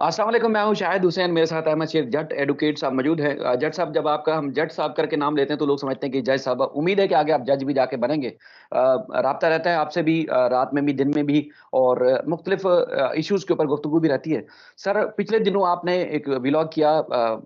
अस्सलाम वालेकुम, मैं हूँ शाहिद हुसैन, मेरे साथ अहमद शेख जट एडवोकेट साहब मौजूद हैं। जट साहब, जब आपका हम जट साहब करके नाम लेते हैं तो लोग समझते हैं कि जज साहब। उम्मीद है कि आगे आप जज भी जाके बनेंगे। राब्ता रहता है आपसे भी, रात में भी दिन में भी, और मुख्तलिफ इश्यूज के ऊपर गुफ्तगू भी रहती है। सर, पिछले दिनों आपने एक व्लॉग किया,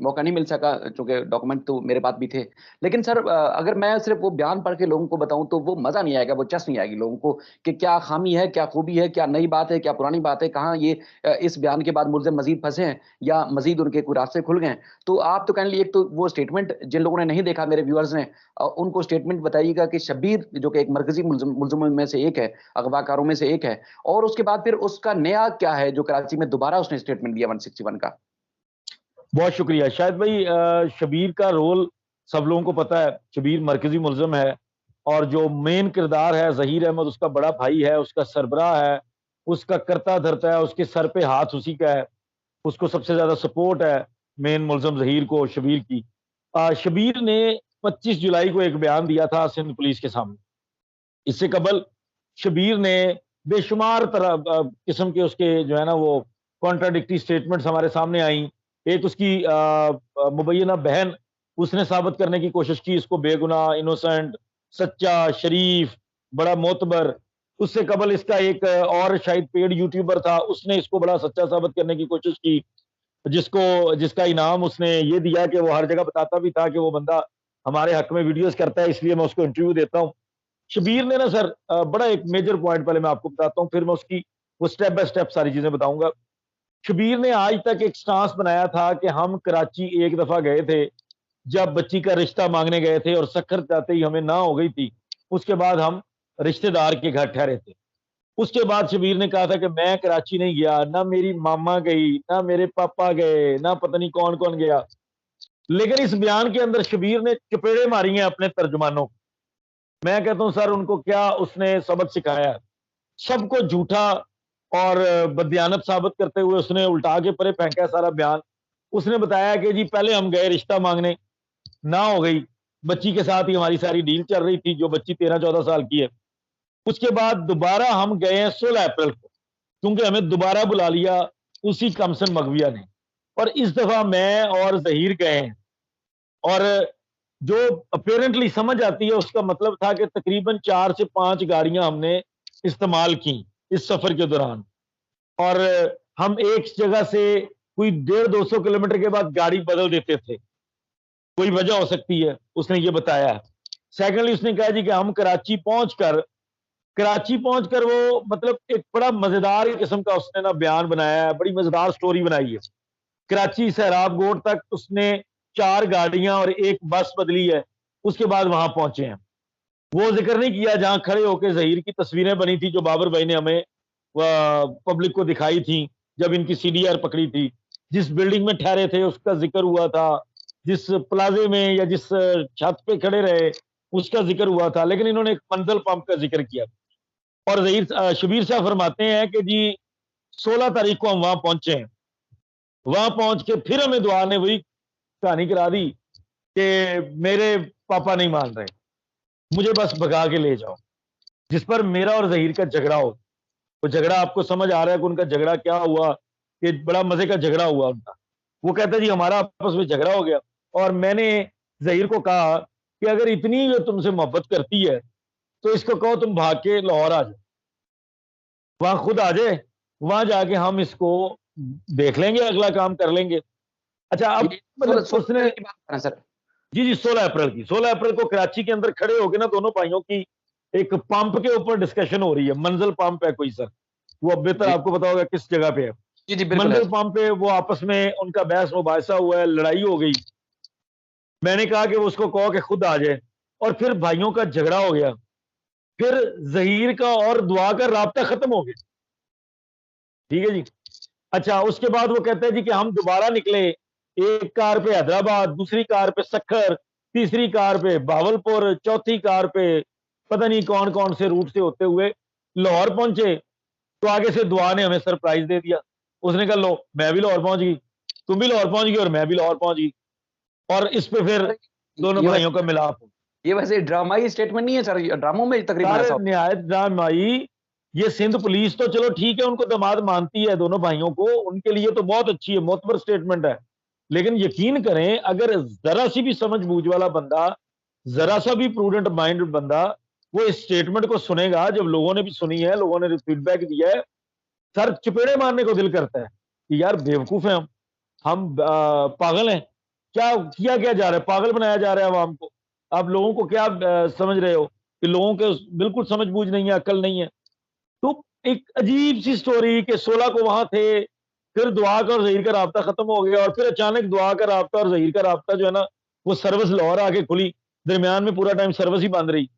मौका नहीं मिल सका चूंकि डॉक्यूमेंट तो मेरे पास भी थे। लेकिन सर, अगर मैं सिर्फ वो बयान पढ़ के लोगों को बताऊं तो वो मजा नहीं आएगा, वो चस्प नहीं आएगी लोगों को कि क्या खामी है, क्या खूबी है, क्या नई बात है, क्या पुरानी बात है, कहाँ ये इस बयान के बाद मुलजिम मजीद फंसे हैं या मजीद उनके कोई रास्ते खुल गए हैं। तो आप तो काइंडली एक तो वो स्टेटमेंट जिन लोगों ने नहीं देखा, मेरे व्यूअर्स ने, उनको स्टेटमेंट बताइएगा कि शब्बीर जो कि एक मरकजी मुलजिमों में से एक है, अगवाकारों में से एक है, और उसके बाद फिर उसका नया क्या है जो कराची में दोबारा उसने स्टेटमेंट दिया 161 का। बहुत शुक्रिया शायद भाई। शबीर का रोल सब लोगों को पता है। शबीर मरकजी मुलजम है और जो मेन किरदार है जहीर अहमद, उसका बड़ा भाई है, उसका सरबराह है, उसका करता धरता है, उसके सर पे हाथ उसी का है। उसको सबसे ज्यादा सपोर्ट है मेन मुलजम जहीर को, शबीर की। शबीर ने 25 जुलाई को एक बयान दिया था सिंध पुलिस के सामने। इससे कबल शबीर ने बेशुमार तरह किस्म के उसके जो है ना वो कॉन्ट्राडिक्टरी स्टेटमेंट्स हमारे सामने आई। एक उसकी मुबैना बहन, उसने साबित करने की कोशिश की इसको बेगुनाह, इनोसेंट, सच्चा, शरीफ, बड़ा मोतबर। उससे कबल इसका एक और शायद पेड यूट्यूबर था, उसने इसको बड़ा सच्चा साबित करने की कोशिश की, जिसको जिसका इनाम उसने ये दिया कि वो हर जगह बताता भी था कि वो बंदा हमारे हक में वीडियोस करता है, इसलिए मैं उसको इंटरव्यू देता हूँ। शबीर ने ना सर, बड़ा एक मेजर पॉइंट पहले मैं आपको बताता हूँ, फिर मैं उसकी वो स्टेप बाय स्टेप सारी चीजें बताऊंगा। शबीर ने आज तक एक स्टांस बनाया था कि हम कराची एक दफा गए थे, जब बच्ची का रिश्ता मांगने गए थे और सखर जाते ही हमें ना हो गई थी। उसके बाद हम रिश्तेदार के घर ठहरे थे। उसके बाद शबीर ने कहा था कि मैं कराची नहीं गया, ना मेरी मामा गई, ना मेरे पापा गए, ना पता नहीं कौन कौन गया। लेकिन इस बयान के अंदर शबीर ने चपेड़े मारी हैं अपने तर्जुमानों को। मैं कहता हूं सर, उनको क्या उसने सबक सिखाया है। सबको झूठा और बदयानत साबित करते हुए उसने उल्टा के परे फेंका है सारा बयान। उसने बताया कि जी पहले हम गए रिश्ता मांगने, ना हो गई, बच्ची के साथ ही हमारी सारी डील चल रही थी, जो बच्ची 13-14 साल की है। उसके बाद दोबारा हम गए हैं 16 अप्रैल को, क्योंकि हमें दोबारा बुला लिया उसी कमसन मगविया ने। और इस दफा मैं और जहीर गए हैं, और जो अपेरेंटली समझ आती है उसका मतलब था कि तकरीबन 4 से 5 गाड़ियां हमने इस्तेमाल की इस सफर के दौरान। और हम एक जगह से कोई 150-200 किलोमीटर के बाद गाड़ी बदल देते थे। कोई वजह हो सकती है, उसने ये बताया है। सेकेंडली उसने कहा जी कि हम कराची पहुंचकर वो मतलब एक बड़ा मजेदार किस्म का उसने ना बयान बनाया है, बड़ी मजेदार स्टोरी बनाई है। कराची सैराब गोट तक उसने 4 गाड़ियां और एक बस बदली है, उसके बाद वहां पहुंचे हैं। वो जिक्र नहीं किया जहां खड़े होकर जहीर की तस्वीरें बनी थी, जो बाबर भाई ने हमें पब्लिक को दिखाई थी जब इनकी सीडीआर पकड़ी थी। जिस बिल्डिंग में ठहरे थे उसका जिक्र हुआ था, जिस प्लाजे में या जिस छत पे खड़े रहे उसका जिक्र हुआ था, लेकिन इन्होंने एक मंजिल पंप का जिक्र किया। और शबीर साहब फरमाते हैं कि जी 16 तारीख को हम वहां पहुंचे हैं। वहां पहुंच के फिर हमें दुआ ने वही कहानी करा दी कि मेरे पापा नहीं मान रहे, मुझे बस भगा के ले जाओ। जिस पर मेरा और जहीर का झगड़ा हो। वो झगड़ा आपको समझ आ रहा है कि उनका झगड़ा क्या हुआ, कि बड़ा मजे का झगड़ा हुआ उनका। वो कहता है जी हमारा आपस में झगड़ा हो गया, और मैंने जहीर को कहा कि अगर इतनी जो तुमसे मोहब्बत करती है तो इसको कहो तुम भाग के लाहौर आ जाओ, वहां खुद आ जाए, वहां जाके हम इसको देख लेंगे, अगला काम कर लेंगे। अच्छा, अब ये मतलब 16 उसने, की बात कर रहे हैं सर। जी जी 16 अप्रैल की, 16 अप्रैल को कराची के अंदर खड़े हो गए ना दोनों भाइयों की एक पंप के ऊपर डिस्कशन हो रही है। मंजिल पंप है कोई सर, वो अब बेहतर जी आपको पता होगा किस जगह पे है। जी जी, बिल्कुल है। मंजिल पंप पे वो आपस में उनका बहस मुबाहिसा हुआ है, लड़ाई हो गई। मैंने कहा कि वो उसको कहो कि खुद आ जाए, और फिर भाइयों का झगड़ा हो गया। फिर जहीर का और दुआ का राब्ता खत्म हो गया। ठीक है जी। अच्छा, उसके बाद वो कहते हैं जी कि हम दोबारा निकले, एक कार पे हैदराबाद, दूसरी कार पे सखर, तीसरी कार पे भावलपुर, चौथी कार पे पता नहीं कौन कौन से रूट से होते हुए लाहौर पहुंचे। तो आगे से दुआ ने हमें सरप्राइज दे दिया। उसने कहा लो मैं भी लाहौर पहुंच गई, तुम भी लाहौर पहुंच गई और मैं भी लाहौर पहुंच गई। और इस पे फिर सर, दोनों ये भाइयों वैसे का मिलाप हो। ये वैसे ड्रामाई स्टेटमेंट नहीं है सर, ड्रामों में तकरीबन सर ऐसा होता निहायत जान माई, ये सिंध पुलिस तो चलो ठीक है, उनको दामाद मानती है दोनों भाइयों को, उनके लिए तो बहुत अच्छी है, मोतबर स्टेटमेंट है। लेकिन यकीन करें, अगर जरा सी भी समझ बूझ वाला बंदा, जरा सा भी प्रूडेंट माइंड बंदा वो इस स्टेटमेंट को सुनेगा, जब लोगों ने भी सुनी है, लोगों ने फीडबैक दिया है, सर चपेड़े मारने को दिल करता है कि यार बेवकूफ है हम पागल हैं, क्या किया क्या जा रहा है, पागल बनाया जा रहा है आवाम को। आप लोगों को क्या समझ रहे हो कि लोगों के बिल्कुल समझ बूझ नहीं है, अक्ल नहीं है। तो एक अजीब सी स्टोरी कि 16 को वहां थे, फिर दुआ का और जहीर का राब्ता खत्म हो गया, और फिर अचानक दुआ का राब्ता और जहीर का राब्ता जो है ना, वो सर्विस लाहौर आके खुली, दरमियान में पूरा टाइम सर्विस ही बंद रही,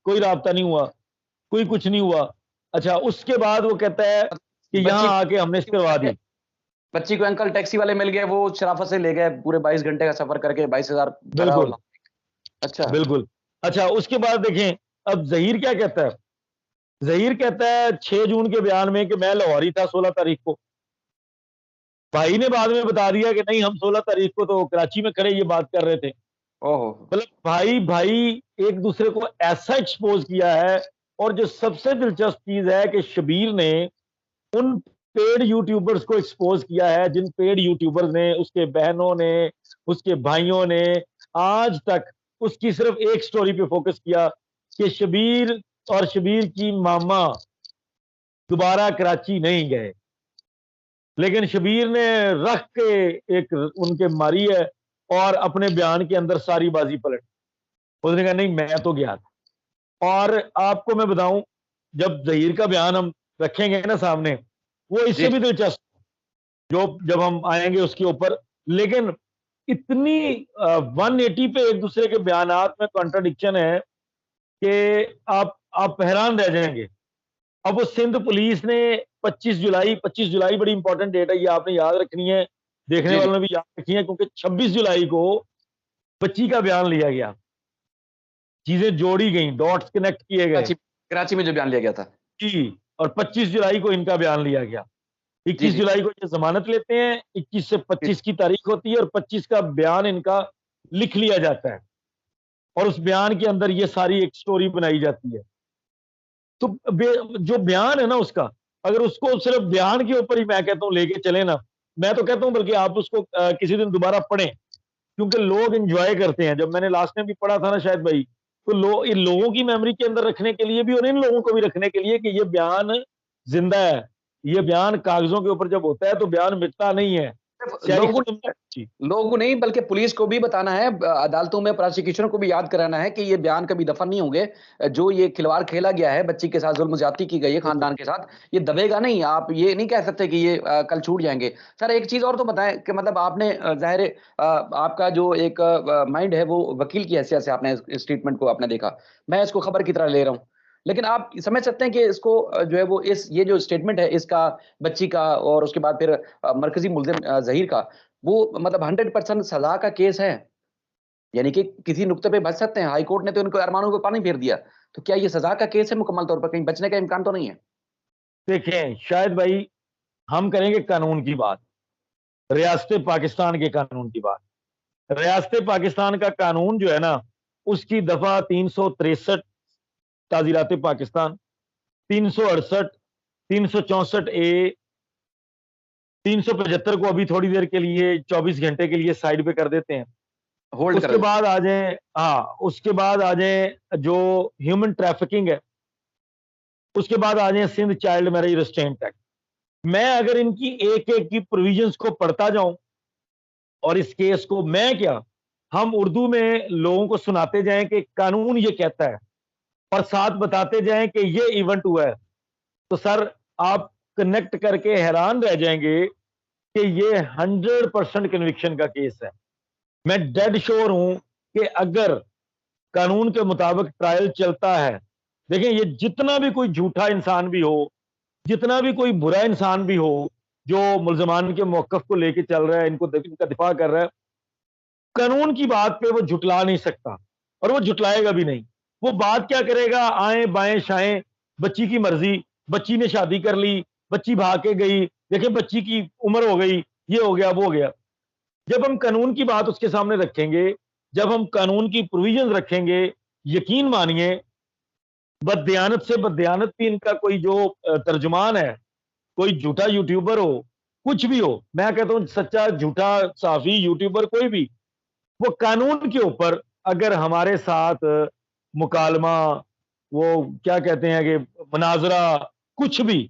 कोई राब्ता नहीं हुआ, कोई कुछ नहीं हुआ। अच्छा, उसके बाद वो कहता है कि यहां बच्ची आके हमने इस करवा दी। बच्ची को अंकल टैक्सी वाले मिल गए, वो शराफत से ले गए, पूरे 22 घंटे का सफर करके 22,000 भरा बिल्कुल, और अच्छा। बिल्कुल। अच्छा, उसके बाद देखें, अब जहीर क्या कहता है। जहीर कहता है 6 जून के बयान में कि मैं लाहौर ही था 16 तारीख को। भाई ने बाद में बता दिया कि नहीं, हम 16 तारीख को तो कराची में खड़े ये बात कर रहे थे। ओहो। मतलब भाई भाई एक दूसरे को ऐसा एक्सपोज किया है। और जो सबसे दिलचस्प चीज है कि शबीर ने उन पेड यूट्यूबर्स को एक्सपोज किया है, जिन पेड यूट्यूबर्स ने, उसके बहनों ने, उसके भाइयों ने आज तक उसकी सिर्फ एक स्टोरी पे फोकस किया कि शबीर और शबीर की मामा दोबारा कराची नहीं गए। लेकिन शबीर ने रख के एक उनके मारी है और अपने बयान के अंदर सारी बाजी पलट। उसने कहा नहीं, मैं तो गया था। और आपको मैं बताऊं, जब जहीर का बयान हम रखेंगे ना सामने, वो जी इससे भी दिलचस्प, जो जब हम आएंगे उसके ऊपर। लेकिन इतनी 180 पे एक दूसरे के बयानात में कॉन्ट्राडिक्शन है कि आप हैरान रह जाएंगे। अब वो सिंध पुलिस ने 25 जुलाई बड़ी इंपॉर्टेंट डेट है, ये आपने याद रखनी है, देखने जी जी। वालों ने भी याद रखनी है, क्योंकि 26 जुलाई को बच्ची का बयान लिया गया, चीजें जोड़ी गई, डॉट्स कनेक्ट किए गए। कराची कराची में जो बयान लिया गया था। जी। और 25 जुलाई को इनका बयान लिया गया। जी 21 जी जुलाई को ये जमानत लेते हैं, 21 से जी। 25 की तारीख होती है, और 25 का बयान इनका लिख लिया जाता है। और उस बयान के अंदर ये सारी एक स्टोरी बनाई जाती है। तो जो बयान है ना उसका, अगर उसको सिर्फ बयान के ऊपर ही मैं कहता हूँ लेके चले ना, मैं तो कहता हूँ बल्कि आप उसको किसी दिन दोबारा पढ़ें, क्योंकि लोग एंजॉय करते हैं। जब मैंने लास्ट टाइम भी पढ़ा था ना शायद भाई, तो इन लोगों की मेमोरी के अंदर रखने के लिए भी और इन लोगों को भी रखने के लिए कि ये बयान जिंदा है। ये बयान कागजों के ऊपर जब होता है तो बयान मिटता नहीं है, सिर्फ शायरी लोगों खत्म नहीं होती। लोगों नहीं बल्कि पुलिस को भी बताना है, अदालतों में प्रोसिक्यूशन को भी याद कराना है कि ये बयान कभी दफन नहीं होंगे। जो ये खिलवाड़ खेला गया है, बच्ची के साथ जुल्म ज्यादती की गई है बिल्कुल। खानदान के साथ, ये दबेगा नहीं। आप ये नहीं कह सकते कि ये कल छूट जाएंगे। सर एक चीज और तो बताएं कि मतलब आपने जाहिर है, आपका जो एक माइंड है वो वकील की हैसियत से आपने इस स्टेटमेंट को आपने देखा। मैं इसको खबर की तरह ले रहा हूँ। लेकिन आप समझ सकते हैं कि इसको जो है वो इस ये जो स्टेटमेंट है इसका, बच्ची का, और उसके बाद फिर मरकजी मुल्जिम जहीर का, वो मतलब 100% सजा का केस है। यानी कि किसी नुक्ते पे बच सकते हैं। हाई कोर्ट ने तो इनको अरमानों को पानी फेर दिया। तो क्या ये सजा का केस है मुकम्मल तौर पर? कहीं बचने का इम्कान तो नहीं है? देखें शायद भाई, हम करेंगे कानून की बात, रियासत पाकिस्तान के कानून की बात। रियासत पाकिस्तान का कानून जो है ना, उसकी दफा 363 ताजीरात पाकिस्तान, 368, 364 ए, 375 को अभी थोड़ी देर के लिए 24 घंटे के लिए साइड पे कर देते हैं। होल्ड कर उसके देते बाद आ जाए, हाँ, उसके बाद आ जाए जो ह्यूमन ट्रैफिकिंग है, उसके बाद आ जाए Sindh child marriage restraint act. मैं अगर इनकी एक एक की प्रोविजंस को पढ़ता जाऊं, और इस केस को मैं क्या, हम उर्दू में लोगों को सुनाते जाएं कि कानून ये कहता है, और साथ बताते जाएं कि ये इवेंट हुआ है, तो सर आप कनेक्ट करके हैरान रह जाएंगे कि ये 100% कन्विक्शन का केस है। मैं डेड श्योर हूं कि अगर कानून के मुताबिक ट्रायल चलता है, देखें ये जितना भी कोई झूठा इंसान भी हो, जितना भी कोई बुरा इंसान भी हो, जो मुल्जमान के मौकफ को लेके चल रहा है, इनका दिफा कर रहा है, कानून की बात पे वो झुटला नहीं सकता, और वो झुटलाएगा भी नहीं। वो बात क्या करेगा, आए बाएं शाएं, बच्ची की मर्जी, बच्ची ने शादी कर ली, बच्ची भाग के गई, देखे बच्ची की उम्र हो गई, ये हो गया वो हो गया। जब हम कानून की बात उसके सामने रखेंगे, जब हम कानून की प्रोविजंस रखेंगे, यकीन मानिए बददियानत से बददियानत भी इनका कोई जो तर्जुमान है, कोई झूठा यूट्यूबर हो, कुछ भी हो, मैं कहता हूं सच्चा झूठा साफी यूट्यूबर कोई भी, वो कानून के ऊपर अगर हमारे साथ मुकालमा, वो क्या कहते हैं कि मुनाजरा, कुछ भी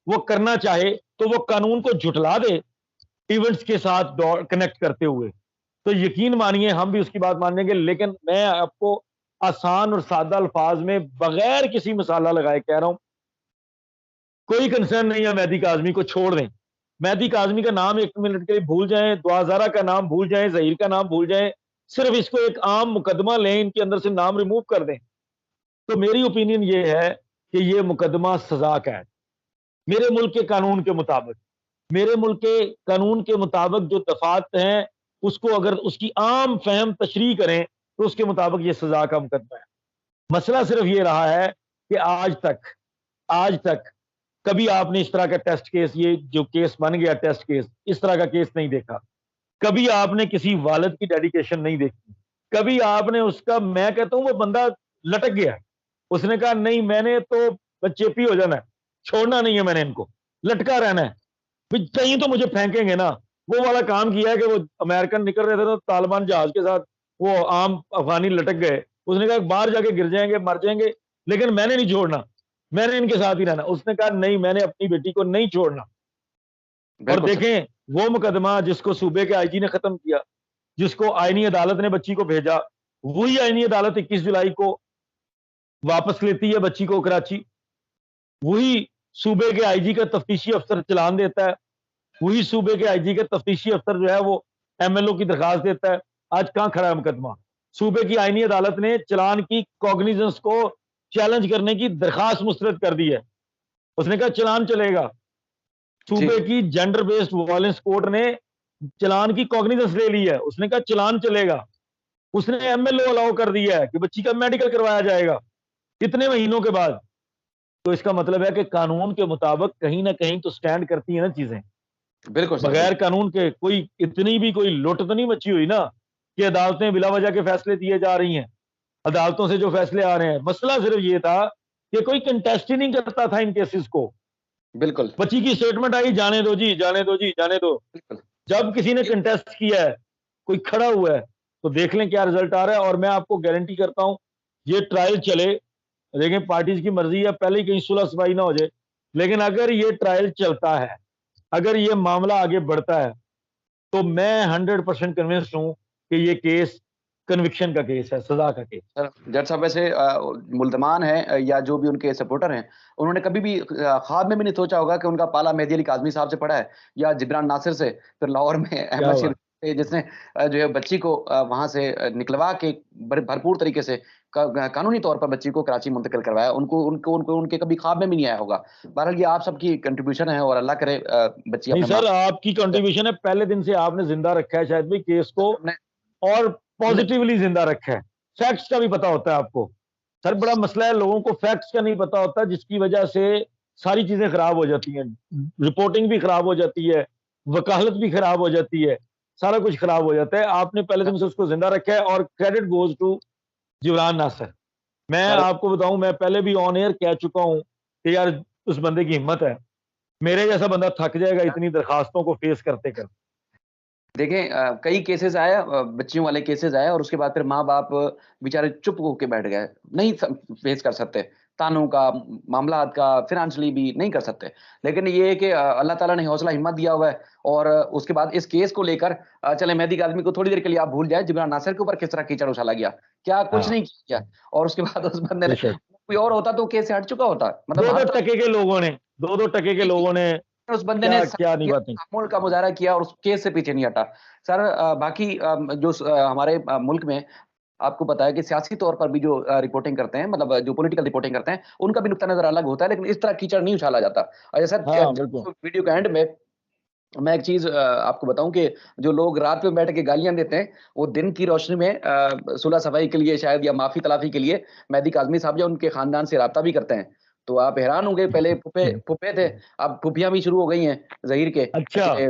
वो करना चाहे तो वो कानून को झुठला दे इवेंट्स के साथ कनेक्ट करते हुए, तो यकीन मानिए हम भी उसकी बात मानेंगे। लेकिन मैं आपको आसान और सादा अल्फाज में बगैर किसी मसाला लगाए कह रहा हूं, कोई कंसर्न नहीं है मेहदी काज़मी को छोड़ दें। मेहदी काज़मी का नाम एक मिनट के लिए भूल जाएं, दुआज़ारा का नाम भूल जाएं, ज़हीर का नाम भूल जाएं, सिर्फ इसको एक आम मुकदमा लें, इनके अंदर से नाम रिमूव कर दें। तो मेरी ओपिनियन ये है कि ये मुकदमा सजा का है मेरे मुल्क के कानून के मुताबिक। मेरे मुल्क के कानून के मुताबिक जो दफात हैं, उसको अगर उसकी आम फहम तशरीह करें तो उसके मुताबिक ये सजा का मुकदमा है। मसला सिर्फ ये रहा है कि आज तक कभी आपने इस तरह का टेस्ट केस, ये जो केस बन गया टेस्ट केस, इस तरह का केस नहीं देखा। कभी आपने किसी वालिद की डेडिकेशन नहीं देखी। कभी आपने उसका, मैं कहता हूं वो बंदा लटक गया, उसने कहा नहीं मैंने तो चेपी हो जाना है, छोड़ना नहीं है मैंने इनको, लटका रहना है, भाई कहीं तो मुझे फेंकेंगे ना। वो वाला काम किया है कि वो अमेरिकन निकल रहे थे तो तालिबान जहाज के साथ वो आम अफगानी लटक गए, उसने कहा बाहर जाके गिर जाएंगे, मर जाएंगे, लेकिन मैंने नहीं छोड़ना, मैंने इनके साथ ही रहना। उसने कहा नहीं मैंने अपनी बेटी को नहीं छोड़ना। और बिल्कुल सर। देखें वो मुकदमा जिसको सूबे के आईजी ने खत्म किया, जिसको आईनी अदालत ने बच्ची को भेजा, वही आईनी अदालत 21 जुलाई को वापस लेती है बच्ची को कराची। वही सूबे के आईजी का तफ्तीशी अफसर चलान देता है, वही सूबे के आईजी का तफ्तीशी अफसर जो है वो एमएलओ की दरखास्त देता है। आज कहां खड़ा है मुकदमा? सूबे की आईनी अदालत ने चलान की कॉग्निजेंस को चैलेंज करने की दरखास्त मुस्तरद कर दी है, उसने कहा चलान चलेगा। जी। सूबे की जेंडर बेस्ड वायलेंस कोर्ट ने चलान की कॉग्निजेंस ले ली है, उसने कहा चलान चलेगा। उसने एमएलओ अलाउ कर दिया है कि बच्ची का मेडिकल करवाया जाएगा कितने महीनों के बाद। तो इसका मतलब है कि कानून के मुताबिक कहीं ना कहीं तो स्टैंड करती है ना चीजें। बिल्कुल सर, बगैर बिल्कुल। कानून के कोई इतनी भी कोई लुट तो नहीं मची हुई ना कि अदालतें बिला वजह के फैसले दिए जा रही हैं। अदालतों से जो फैसले आ रहे हैं, मसला सिर्फ ये था कि कोई कंटेस्ट ही नहीं करता था इन केसेस को। बिल्कुल, बच्ची की स्टेटमेंट आई, जाने दो जी, जाने दो जी, जाने दो। बिल्कुल। जब किसी ने जी, कंटेस्ट किया है, कोई खड़ा हुआ है, तो देख लें क्या रिजल्ट आ रहा है। और मैं आपको गारंटी करता हूं ये ट्रायल चले, देखें पार्टीज की मर्जी है, पहले ही कहीं सुलह सफाई ना हो जाए, लेकिन अगर ये ट्रायल चलता है, अगर ये मामला आगे बढ़ता है, तो मैं 100% कन्विंस्ड हूं कि ये केस कन्विक्शन का केस है, सजा का केस। सर जज साहब वैसे मुल्ज़मान हैं या जो भी उनके सपोर्टर हैं, उन्होंने कभी भी ख्वाब में भी नहीं सोचा होगा कि उनका पाला मेहदी अली काज़मी साहब से पड़ा है या जिब्रान नासिर से, फिर लाहौर में क्या अहमद हुआ? शीर से जिसने जो है बच्ची को वहाँ से निकलवा के भरपूर तरीके से कानूनी तौर पर बच्ची को कराची मुंतकिल करवाया। उनको उनको उनको उनके कभी ख्वाब में भी नहीं आया होगा। बहरहाल ये आप सबकी कंट्रीब्यूशन है और अल्लाह करे बच्ची नहीं अपने माँ सर, आपकी कंट्रीब्यूशन है, पहले दिन से आपने जिंदा रखा है शायद भी केस को, हमने और हमने पॉजिटिवली जिंदा रखा है। फैक्ट्स का भी पता होता है आपको। सर बड़ा मसला है, लोगों को फैक्ट्स का नहीं पता होता, जिसकी वजह से सारी चीजें खराब हो जाती हैं। रिपोर्टिंग भी खराब हो जाती है, वकालत भी खराब हो जाती है, सारा कुछ खराब हो जाता है। आपने पहले दिन से उसको जिंदा रखा है, और credit goes to Jibran Nasir. मैं सर आपको बताऊं, मैं पहले भी ऑन एयर कह चुका हूं कि यार उस बंदे की हिम्मत है, मेरे जैसा बंदा थक जाएगा इतनी दरखास्तों को फेस करते करते। देखें कई केसेस आए बच्चियों वाले केसेस आए और उसके बाद फिर माँ-बाप बेचारे चुप होके बैठ गए। नहीं फेस कर सकते। तानों का, मामलात का, फ़ाइनेंशियली भी नहीं कर सकते। लेकिन ये है कि अल्लाह ताला ने हौसला हिम्मत दिया हुआ है और उसके बाद इस केस को लेकर चले मेहदी काज़मी को थोड़ी देर के लिए आप भूल जाएँ, जिब्रान नासिर के ऊपर किस तरह कीचड़ उछाला गया। क्या कुछ हाँ, नहीं किया और उसके बाद उस बंदे ने बेशक। कोई और होता तो केस से हट चुका होता। मतलब दो-दो हर तरह टके के लोगों ने, दो-दो टके के लोगों ने उस बंदे ने क्या-क्या नहीं बातें। तहम्मुल का मुज़ाहरा किया और उस केस से पीछे नहीं हटा। सर बाकी हमारे मुल्क में आपको पता है कि सियासी तौर पर भी जो रिपोर्टिंग करते हैं मतलब जो पॉलिटिकल रिपोर्टिंग करते हैं, उनका भी नुक्ता नज़र अलग होता है, लेकिन इस तरह कीचड़ नहीं उछाला जाता। और जैसा हाँ, बिल्कुल। वीडियो के एंड में मैं एक चीज़ आपको बताऊँ कि जो लोग रात में बैठ के गालियाँ देते हैं, वो दिन की रोशनी में सुलह सफ़ाई के लिए शायद या माफ़ी तलाफ़ी के लिए मेहदी काज़मी साहब या उनके ख़ानदान से राब्ता भी करते हैं। तो आप हैरान होंगे पहले फूफे फूफे थे, अब फूफियाँ भी शुरू हो गई हैं ज़हीर के अच्छा, कि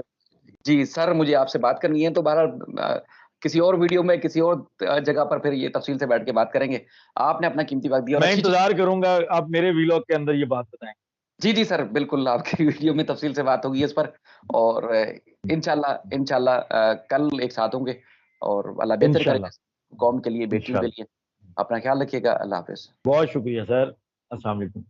जी, सर मुझे आपसे बात करनी है तो बहरहाल किसी और वीडियो में, किसी और जगह पर फिर ये तफ़सील से बैठ के बात करेंगे। आपने अपना कीमती वक़्त दिया और मैं अच्छी चीज़ इंतज़ार करूँगा आप मेरे व्लॉग के अंदर ये बात बताएँ। जी, जी सर, बिल्कुल आपकी वीडियो में तफ़सील से बात होगी इस पर और इंशाल्लाह इंशाल्लाह कल एक साथ होंगे और अल्लाह बेहतर इंशाल्लाह, करेगा कौम के लिए, बेटियों के इंशाल्लाह। लिए। अपना ख़्याल रखिएगा। अल्लाह हाफ़िज़। बहुत शुक्रिया सर। अस्सलाम वालेकुम।